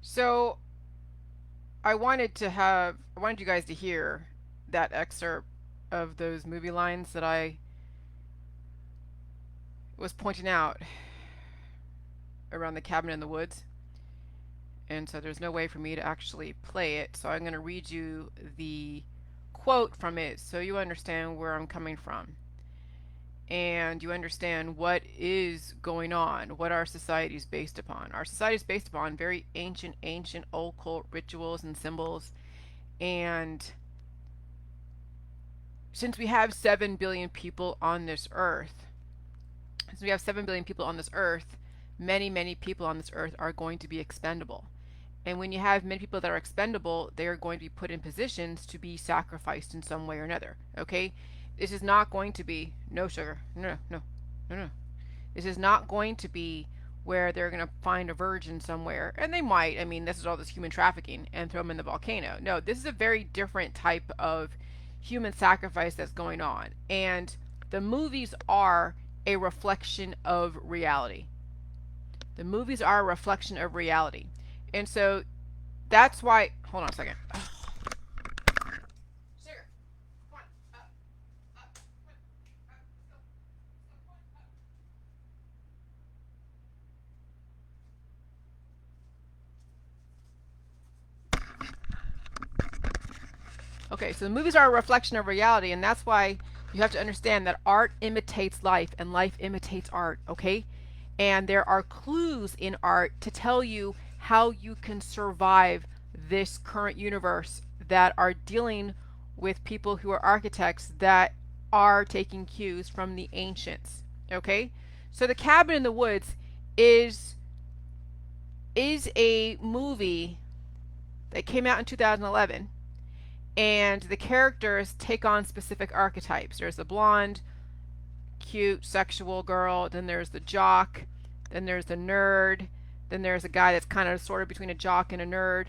So I wanted you guys to hear that excerpt of those movie lines that I was pointing out around the cabin in the woods. And so there's no way for me to actually play it. So I'm going to read you the quote from it so you understand where I'm coming from. And you understand what is going on, what our society is based upon. Our society is based upon very ancient occult rituals and symbols. And since we have 7 billion people on this earth, since we have 7 billion people on this earth, many people on this earth are going to be expendable. And when you have many people that are expendable, they are going to be put in positions to be sacrificed in some way or another. Okay? This is not going to be, no sugar, no. This is not going to be where they're going to find a virgin somewhere. And they might, I mean, this is all this human trafficking and throw them in the volcano. No, this is a very different type of human sacrifice that's going on. And the movies are a reflection of reality. The movies are a reflection of reality. And so that's why, hold on a second. Sugar, come on, up, Okay, so the movies are a reflection of reality, and that's why you have to understand that art imitates life and life imitates art, okay? And there are clues in art to tell you how you can survive this current universe that are dealing with people who are architects that are taking cues from the ancients, okay? So The Cabin in the Woods is a movie that came out in 2011, and the characters take on specific archetypes. There's the blonde, cute, sexual girl, then there's the jock, then there's the nerd, then there's a guy that's kind of sort of between a jock and a nerd.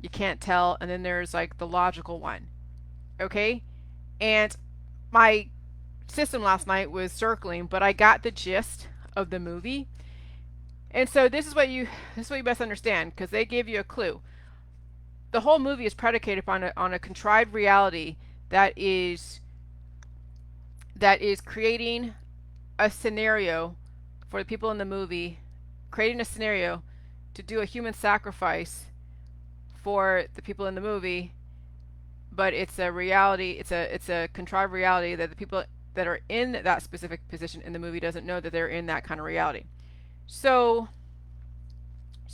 You can't tell, and then there's like the logical one. Okay? And my system last night was circling, but I got the gist of the movie. And so this is what you best understand, because they give you a clue. The whole movie is predicated on a contrived reality that is creating a scenario for the people in the movie, creating a scenario to do a human sacrifice for the people in the movie, but it's a reality, it's a contrived reality that the people that are in that specific position in the movie doesn't know that they're in that kind of reality. So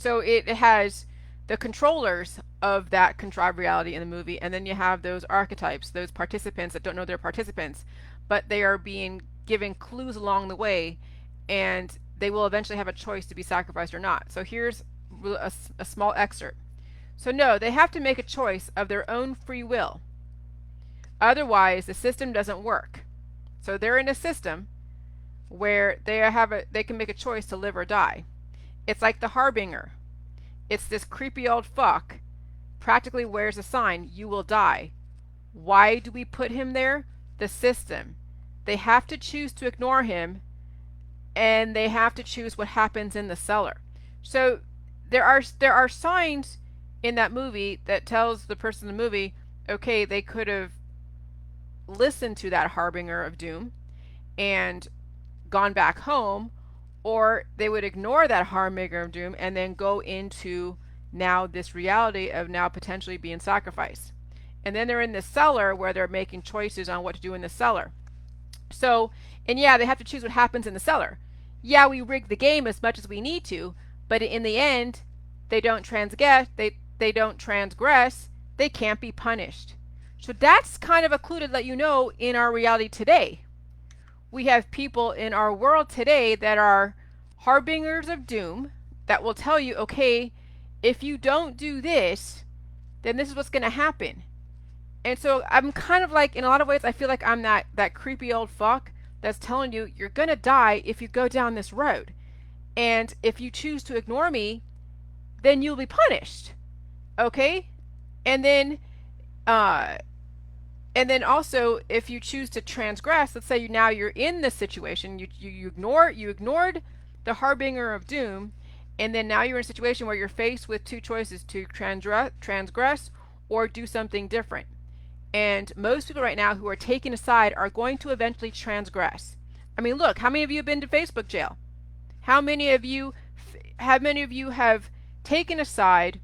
it has the controllers of that contrived reality in the movie, and then you have those archetypes, those participants that don't know they're participants, but they are being given clues along the way, and they will eventually have a choice to be sacrificed or not. So here's a small excerpt. So no, they have to make a choice of their own free will. Otherwise, the system doesn't work. So they're in a system where they can make a choice to live or die. It's like the Harbinger. It's this creepy old fuck practically wears a sign, you will die. Why do we put him there? The system. They have to choose to ignore him, and they have to choose what happens in the cellar. So there are signs in that movie that tells the person in the movie, okay, they could have listened to that harbinger of doom and gone back home, or they would ignore that harbinger of doom and then go into now this reality of now potentially being sacrificed. And then they're in the cellar where they're making choices on what to do in the cellar. So, and yeah, they have to choose what happens in the cellar. Yeah, we rig the game as much as we need to, but in the end, they don't transgress, they don't transgress, they can't be punished. So that's kind of a clue to let you know in our reality today. We have people in our world today that are harbingers of doom that will tell you, okay, if you don't do this, then this is what's going to happen. And so I'm kind of like, in a lot of ways, I feel like I'm that creepy old fuck that's telling you you're going to die if you go down this road. And if you choose to ignore me, then you'll be punished. Okay? And then also, if you choose to transgress, let's say you're in this situation, you ignored the harbinger of doom, And then now you're in a situation where you're faced with two choices: to transgress or do something different. And most people right now who are taking a side are going to eventually transgress. I mean, look, how many of you have been to Facebook jail? How many of you have taken a side,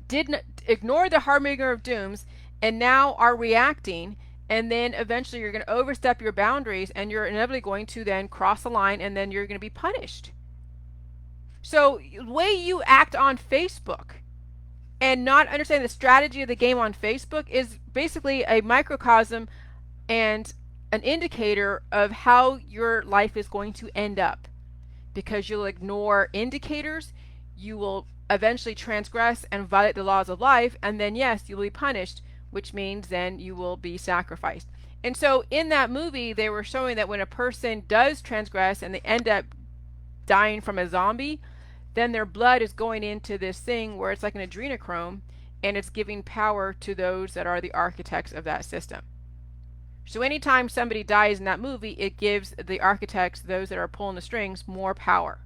didn't ignore the harbinger of dooms, and now are reacting, and then eventually you're going to overstep your boundaries, and you're inevitably going to then cross the line, and then you're going to be punished. So the way you act on Facebook and not understand the strategy of the game on Facebook is basically a microcosm and an indicator of how your life is going to end up. Because you'll ignore indicators, you will eventually transgress and violate the laws of life, and then yes, you'll be punished, which means then you will be sacrificed. And so in that movie, they were showing that when a person does transgress and they end up dying from a zombie, then their blood is going into this thing where it's like an adrenochrome, and it's giving power to those that are the architects of that system. So anytime somebody dies in that movie, it gives the architects, those that are pulling the strings, more power.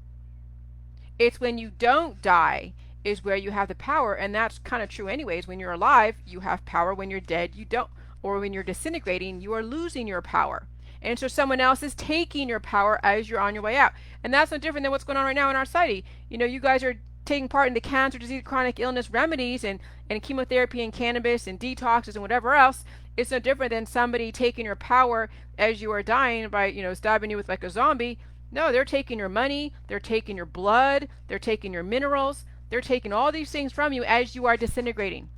It's when you don't die is where you have the power, and that's kind of true anyways. When you're alive, you have power. When you're dead, you don't. Or when you're disintegrating, you are losing your power. And so someone else is taking your power as you're on your way out. And that's no different than what's going on right now in our society. You know, you guys are taking part in the cancer, disease, chronic illness remedies and chemotherapy and cannabis and detoxes and whatever else. It's no different than somebody taking your power as you are dying by, you know, stabbing you with like a zombie. No, they're taking your money, they're taking your blood, they're taking your minerals, they're taking all these things from you as you are disintegrating.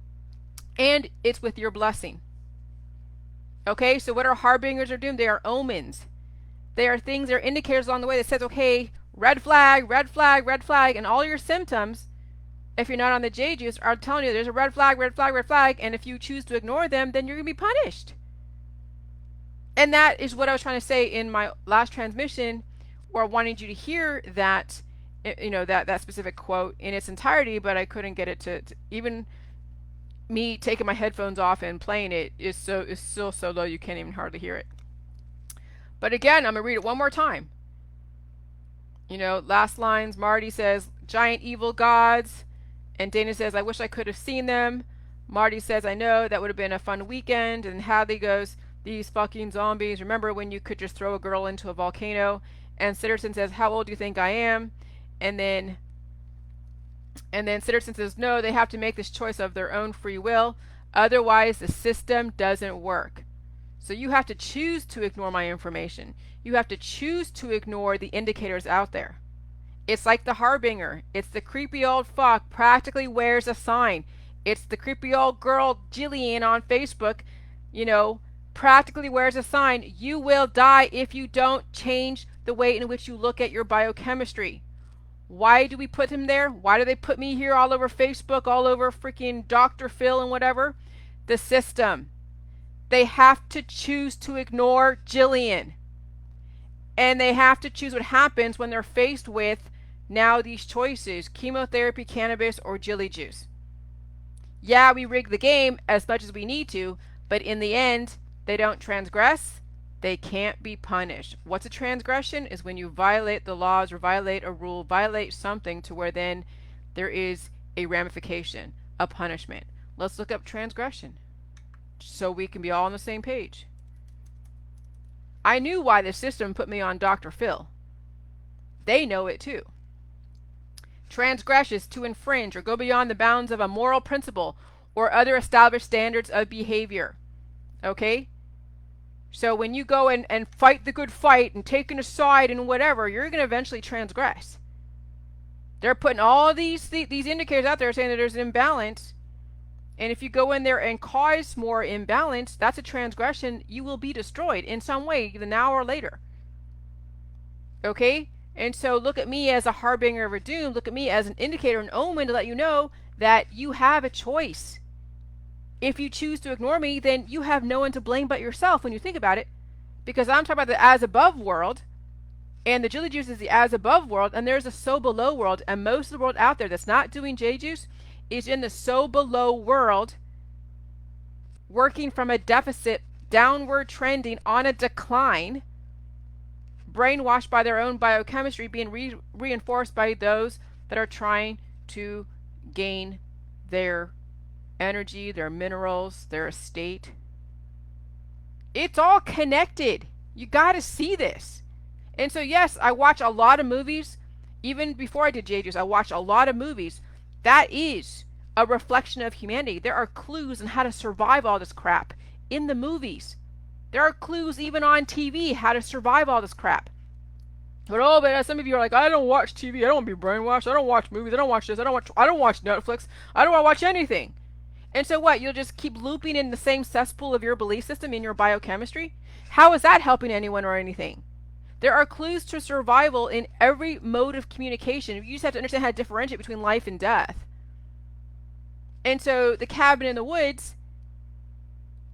And it's with your blessing. Okay, so what are harbingers of doom? They are omens. They are things, they're indicators along the way that says, okay, red flag, red flag, red flag, and all your symptoms, if you're not on the J juice, are telling you there's a red flag, red flag, red flag, and if you choose to ignore them, then you're going to be punished. And that is what I was trying to say in my last transmission, where I wanted you to hear that, you know, that specific quote in its entirety, but I couldn't get it to even me taking my headphones off and playing it is still so low you can't even hardly hear it. But again, I'm going to read it one more time. You know, last lines, Marty says, giant evil gods. And Dana says, I wish I could have seen them. Marty says, I know, that would have been a fun weekend. And Hadley goes, these fucking zombies. Remember when you could just throw a girl into a volcano? And Sitterson says, how old do you think I am? And then Sitterson says, no, they have to make this choice of their own free will. Otherwise, the system doesn't work. So you have to choose to ignore my information. You have to choose to ignore the indicators out there. It's like the Harbinger. It's the creepy old fuck practically wears a sign. It's the creepy old girl Jillian on Facebook, you know, practically wears a sign. You will die if you don't change the way in which you look at your biochemistry. Why do we put him there? Why do they put me here all over Facebook, all over freaking Dr. Phil and whatever? The system. They have to choose to ignore Jillian. And they have to choose what happens when they're faced with now these choices: chemotherapy, cannabis, or Jilly juice. Yeah, we rig the game as much as we need to, but in the end, they don't transgress. They can't be punished. What's a transgression? Is when you violate the laws or violate a rule, violate something to where then there is a ramification, a punishment. Let's look up transgression so we can be all on the same page. I knew why the system put me on Dr. Phil. They know it too. Transgress is to infringe or go beyond the bounds of a moral principle or other established standards of behavior. Okay? So when you go and fight the good fight and taking a side and whatever, you're going to eventually transgress. They're putting all these indicators out there saying that there's an imbalance. And if you go in there and cause more imbalance, that's a transgression. You will be destroyed in some way, either now or later. Okay? And so look at me as a harbinger of a doom. Look at me as an indicator, an omen to let you know that you have a choice. If you choose to ignore me, then you have no one to blame but yourself when you think about it. Because I'm talking about the as above world, and the Jilly Juice is the as above world, and there's a so below world, and most of the world out there that's not doing J Juice is in the so below world, working from a deficit, downward trending on a decline, brainwashed by their own biochemistry, being reinforced by those that are trying to gain their energy, their minerals, their estate. It's all connected. You got to see this. And so, yes, I watch a lot of movies. Even before I did JJ's, I watched a lot of movies. That is a reflection of humanity. There are clues on how to survive all this crap in the movies. There are clues even on TV how to survive all this crap. But some of you are like, I don't watch TV. I don't want to be brainwashed. I don't watch movies. I don't watch this. I don't watch Netflix. I don't want to watch anything. And so what? You'll just keep looping in the same cesspool of your belief system in your biochemistry? How is that helping anyone or anything? There are clues to survival in every mode of communication. You just have to understand how to differentiate between life and death. And so the cabin in the woods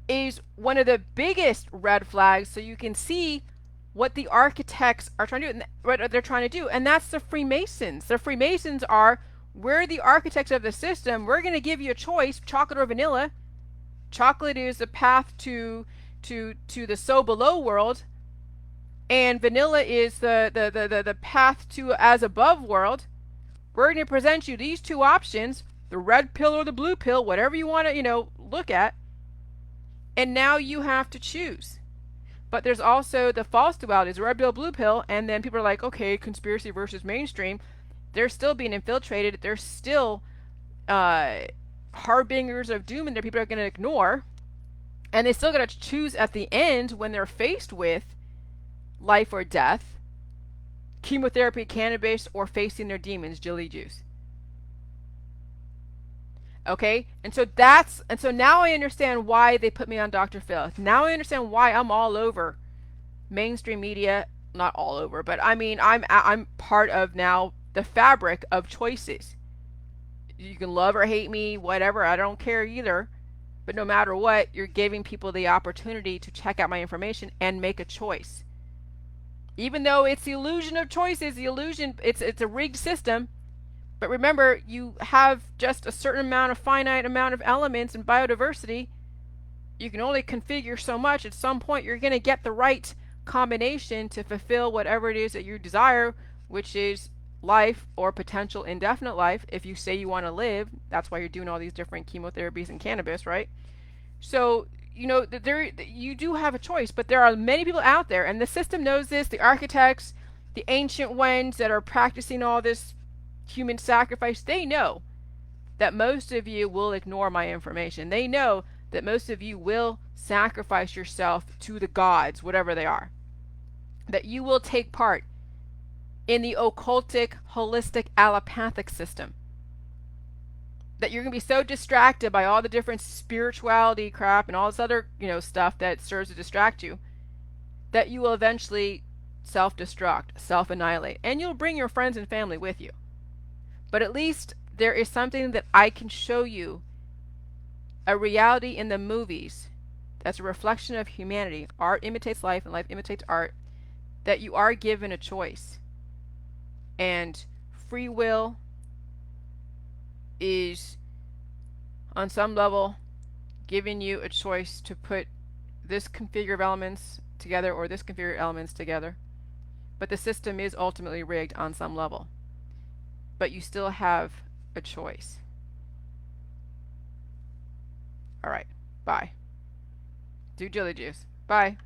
is one of the biggest red flags, so you can see what the architects are trying to do, what they're trying to do. And that's the Freemasons. The Freemasons are, we're the architects of the system. We're going to give you a choice, chocolate or vanilla. Chocolate is the path to the so below world, and vanilla is the path to as above world. We're going to present you these two options, the red pill or the blue pill, whatever you want to, look at. And now you have to choose. But there's also the false dualities, red pill, blue pill, and then people are like, okay, conspiracy versus mainstream. They're still being infiltrated. They're still harbingers of doom, and there people are going to ignore. And they still got to choose at the end when they're faced with life or death, chemotherapy, cannabis, or facing their demons, jelly juice. Okay, and so now I understand why they put me on Dr. Phil. Now I understand why I'm all over mainstream media. Not all over, but I mean I'm part of now the fabric of choices. You can love or hate me, whatever. I don't care either. But no matter what, you're giving people the opportunity to check out my information and make a choice. Even though it's the illusion of choices, it's a rigged system. But remember, you have just a certain finite amount of elements in biodiversity. You can only configure so much. At some point, you're going to get the right combination to fulfill whatever it is that you desire, which is life or potential indefinite life. If you say you want to live, that's why you're doing all these different chemotherapies and cannabis, right? So, you do have a choice, but there are many people out there, and the system knows this, the architects, the ancient ones that are practicing all this human sacrifice, they know that most of you will ignore my information. They know that most of you will sacrifice yourself to the gods, whatever they are. That you will take part in the occultic, holistic, allopathic system. That you're going to be so distracted by all the different spirituality crap and all this other, stuff that serves to distract you, that you will eventually self-destruct, self-annihilate, and you'll bring your friends and family with you. But at least there is something that I can show you, a reality in the movies that's a reflection of humanity. Art imitates life and life imitates art, that you are given a choice. And free will is, on some level, giving you a choice to put this configure of elements together or this configure of elements together. But the system is ultimately rigged on some level. But you still have a choice. All right. Bye. Do jelly juice. Bye.